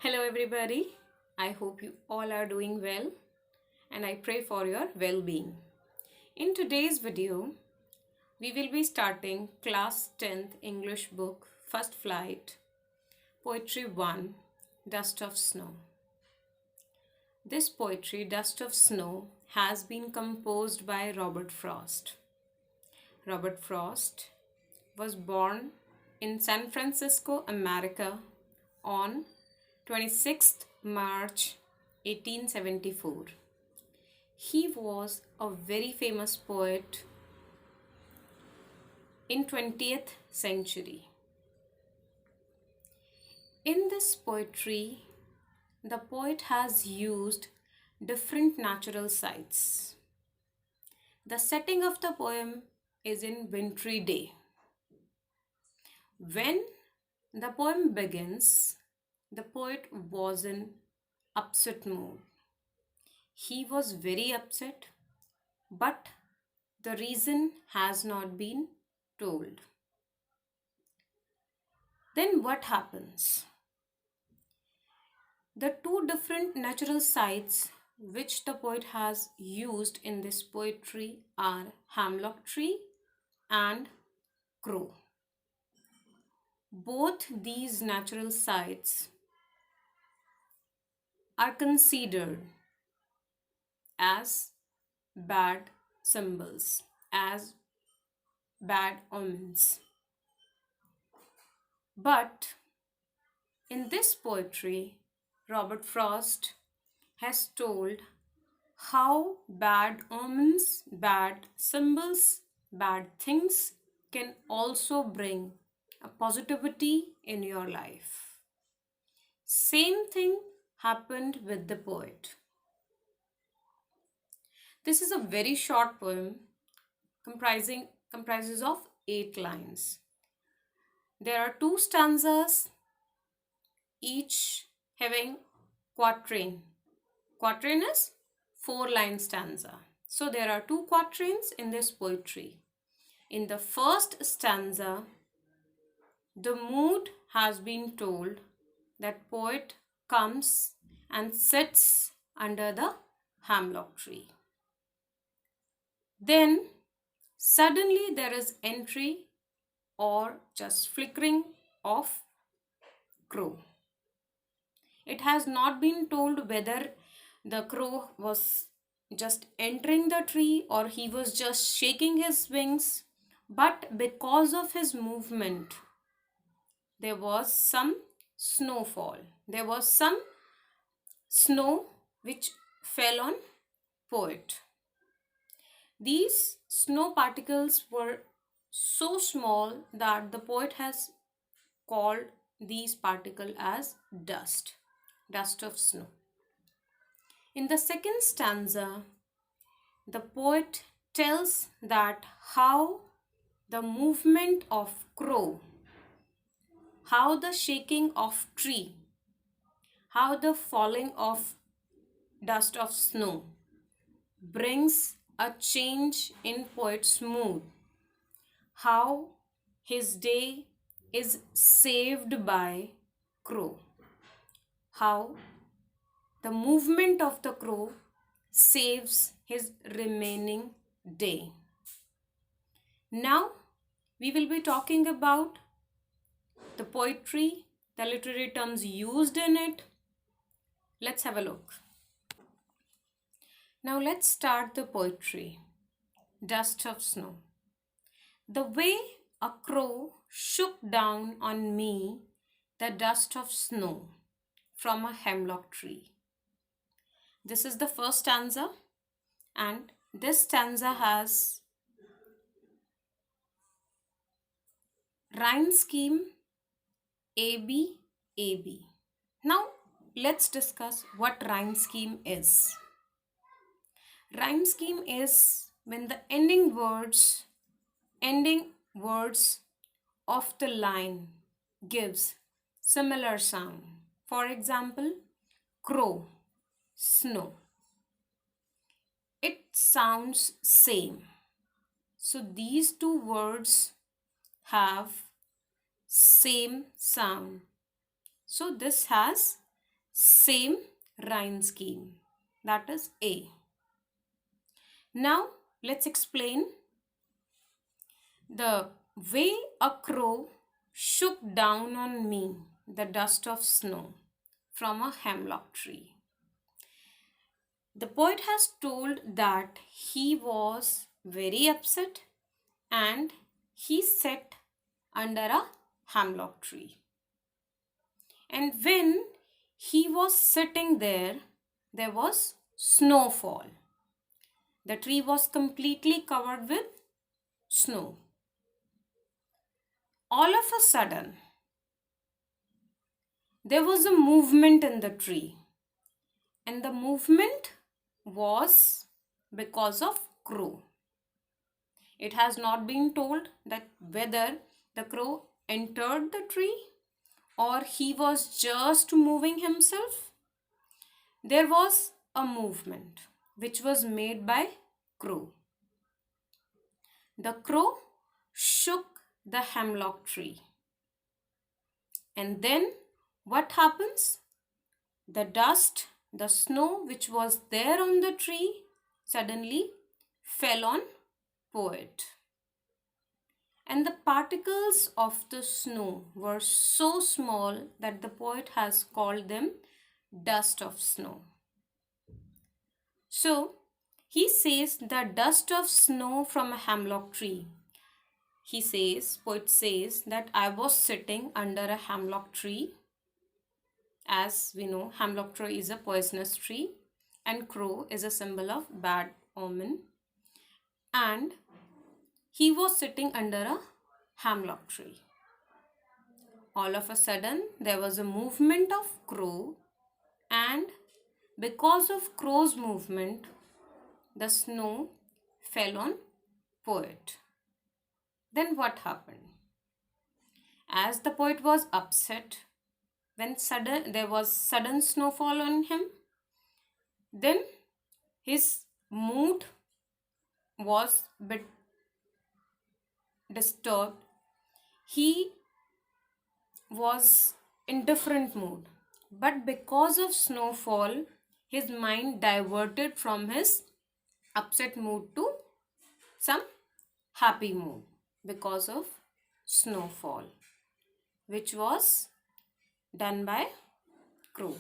Hello, everybody. I hope you all are doing well and I pray for your well being. In today's video, we will be starting Class 10th English book, First Flight, Poetry 1, Dust of Snow. This poetry, Dust of Snow, has been composed by Robert Frost. Robert Frost was born in San Francisco, America on 26th March 1874. He was a very famous poet in 20th century. In this poetry, the poet has used different natural sights. The setting of the poem is in wintry day. When the poem begins, the poet was in upset mood. He was very upset, but the reason has not been told. Then what happens? The two different natural sights which the poet has used in this poetry are hemlock tree and crow. Both these natural sights are considered as bad symbols, as bad omens. But in this poetry, Robert Frost has told how bad omens, bad symbols, bad things can also bring a positivity in your life. Same thing happened with the poet. This is a very short poem comprises of 8 lines. There are 2 stanzas, each having quatrain. Quatrain is 4-line stanza. So there are 2 quatrains in this poetry. In the first stanza, the mood has been told that poet comes and sits under the hemlock tree. Then suddenly there is entry or just flickering of crow. It has not been told whether the crow was just entering the tree or he was just shaking his wings, but because of his movement, there was some snowfall. There was some snow which fell on poet. These snow particles were so small that the poet has called these particles as dust of snow. In the second stanza, the poet tells that how the movement of crow, how the shaking of tree, how the falling of dust of snow brings a change in poet's mood, how his day is saved by crow, how the movement of the crow saves his remaining day. Now we will be talking about the poetry, the literary terms used in it. Let's have a look. Now let's start the poetry. Dust of snow. The way a crow shook down on me the dust of snow from a hemlock tree. This is the first stanza, and this stanza has rhyme scheme AB AB. Now let's discuss what rhyme scheme is. Rhyme scheme is when the ending words of the line gives similar sound. For example, crow, snow. It sounds same. So these two words have same sound. So this has same rhyme scheme. That is A. Now let's explain the way a crow shook down on me the dust of snow from a hemlock tree. The poet has told that he was very upset and he sat under a hemlock tree. And when he was sitting there, there was snowfall. The tree was completely covered with snow. All of a sudden, there was a movement in the tree, and the movement was because of crow. It has not been told that whether the crow entered the tree or he was just moving himself. There was a movement which was made by crow. The crow shook the hemlock tree. And then what happens? The dust, the snow which was there on the tree suddenly fell on poet. And the particles of the snow were so small that the poet has called them dust of snow. So he says the dust of snow from a hemlock tree. Poet says that I was sitting under a hemlock tree. As we know, hemlock tree is a poisonous tree and crow is a symbol of bad omen. And he was sitting under a hemlock tree. All of a sudden, there was a movement of crow, and because of crow's movement, the snow fell on poet. Then what happened? As the poet was upset, when there was sudden snowfall on him, then his mood was a bit disturbed. He was in different mood, but because of snowfall, his mind diverted from his upset mood to some happy mood because of snowfall, which was done by crow,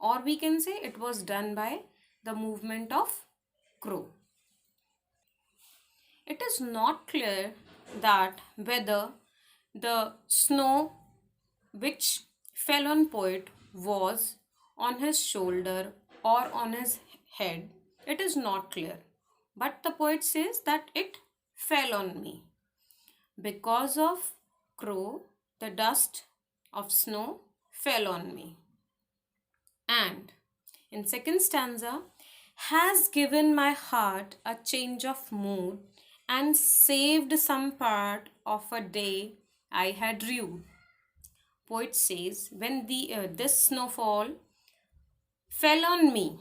or we can say it was done by the movement of crow. It is not clear that whether the snow which fell on poet was on his shoulder or on his head. It is not clear, but the poet says that it fell on me. Because of crow, the dust of snow fell on me. And in second stanza, has given my heart a change of mood and saved some part of a day I had rued. Poet says, when this snowfall fell on me,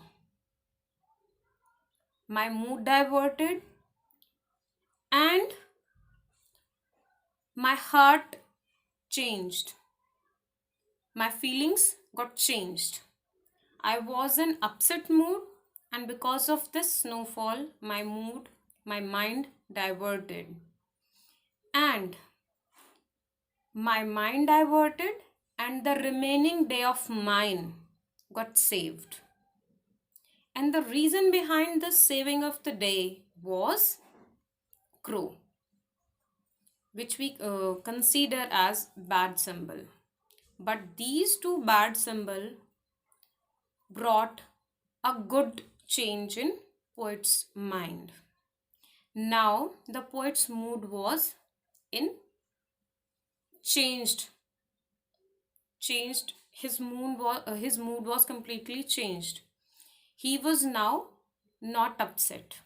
my mood diverted and my heart changed. My feelings got changed. I was in upset mood, and because of this snowfall, my mind diverted. And my mind diverted, and the remaining day of mine got saved. And the reason behind the saving of the day was crow, which we consider as bad symbol. But these two bad symbol brought a good change in poet's mind. Now the poet's mood was in changed. His mood was completely changed. He was now not upset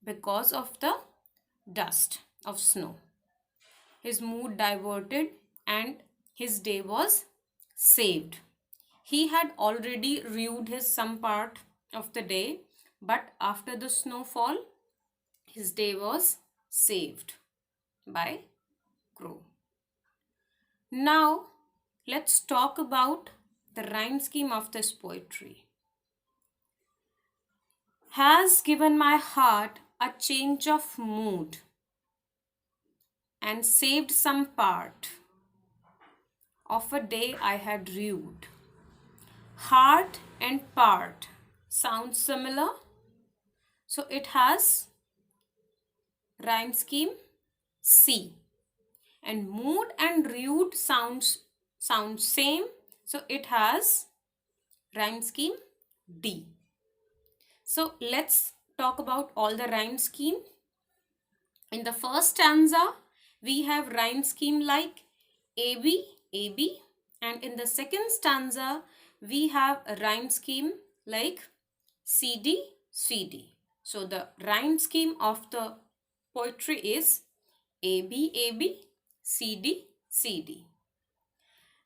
because of the dust of snow. His mood diverted and his day was saved. He had already rued his some part of the day, but after the snowfall, his day was saved by crow. Now, let's talk about the rhyme scheme of this poetry. Has given my heart a change of mood and saved some part of a day I had rued. Heart and part sound similar, so it has rhyme scheme C. And mood and rude sound same, so it has rhyme scheme D. So let's talk about all the rhyme scheme. In the first stanza, we have rhyme scheme like AB, AB, and in the second stanza, we have a rhyme scheme like CD, CD. So the rhyme scheme of the poetry is AB, AB, CD, CD.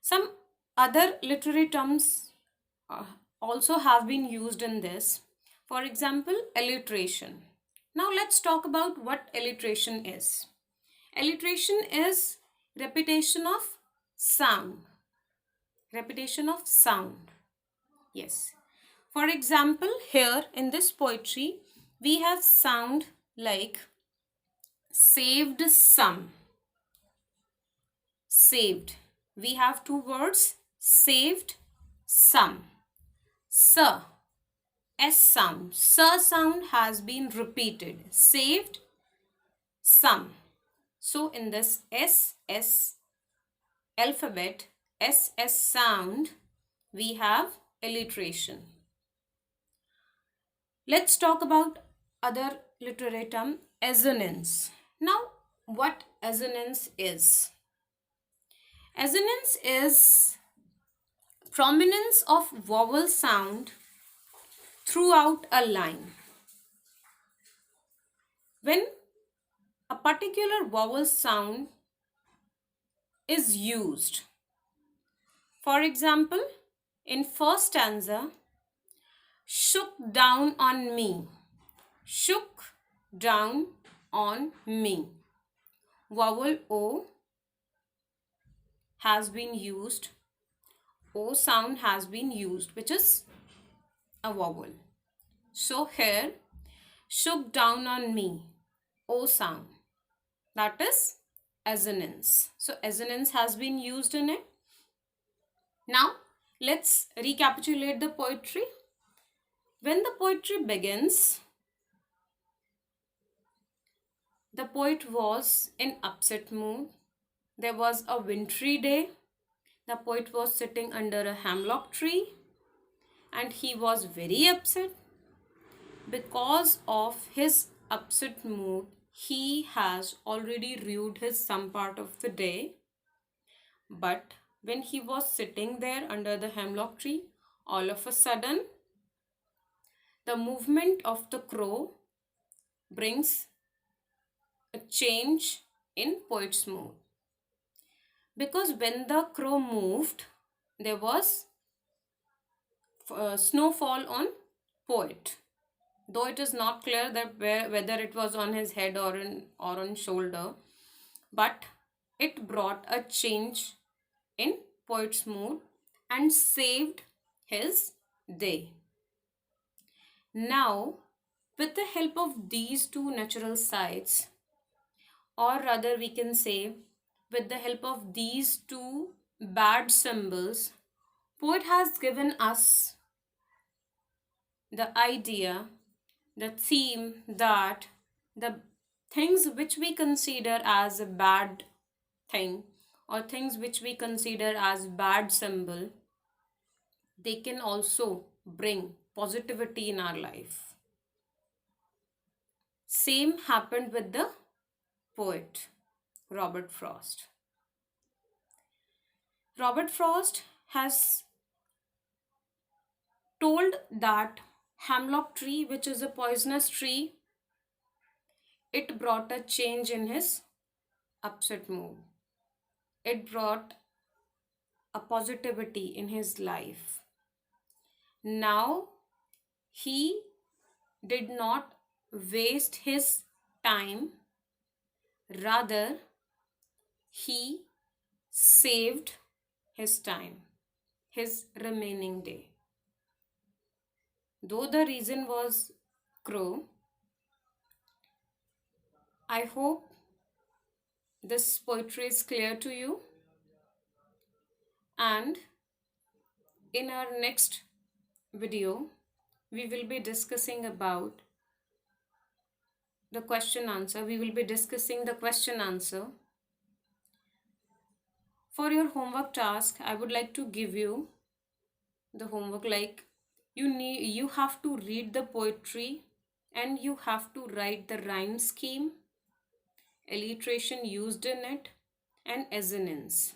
Some other literary terms also have been used in this. For example, alliteration. Now let's talk about what alliteration is. Alliteration is repetition of sound. Repetition of sound. Yes. For example, here in this poetry, we have sound like saved some. Saved. We have two words, saved, some. Sir. S sound. Sir sound has been repeated. Saved, some. So in this SS alphabet, SS sound, we have alliteration. Let's talk about other literary term, assonance. Now, what assonance is? Assonance is prominence of vowel sound throughout a line. When a particular vowel sound is used. For example, in first stanza, shook down on me. Shook down on me. Vowel O has been used. O sound has been used, which is a vowel. So here, shook down on me. O sound. That is assonance. So assonance has been used in it. Now, let's recapitulate the poetry. When the poetry begins, the poet was in upset mood. There was a wintry day. The poet was sitting under a hemlock tree and he was very upset. Because of his upset mood, he has already rued his some part of the day. But when he was sitting there under the hemlock tree, all of a sudden, the movement of the crow brings a change in poet's mood. Because when the crow moved, there was snowfall on poet. Though it is not clear that whether it was on his head or on shoulder, but it brought a change in poet's mood and saved his day. Now, with the help of these two natural sights, or rather we can say with the help of these two bad symbols, poet has given us the idea, the theme that the things which we consider as a bad thing or things which we consider as bad symbol, they can also bring positivity in our life. Same happened with the poet Robert Frost. Robert Frost has told that hemlock tree, which is a poisonous tree, it brought a change in his upset mood. It brought a positivity in his life. Now he did not waste his time, rather he saved his time. his remaining day. Though the reason was crow, I hope this poetry is clear to you. And in our next video, we will be discussing about the question answer. We will be discussing the question answer. For your homework task, I would like to give you the homework like you have to read the poetry and you have to write the rhyme scheme, alliteration used in it, and assonance.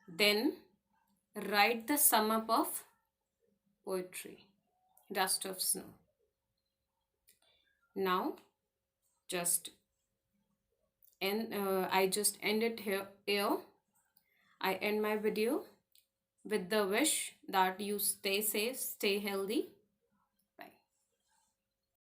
Then write the sum up of poetry, dust of snow. Now just I just end it here. I end my video with the wish that you stay safe, stay healthy,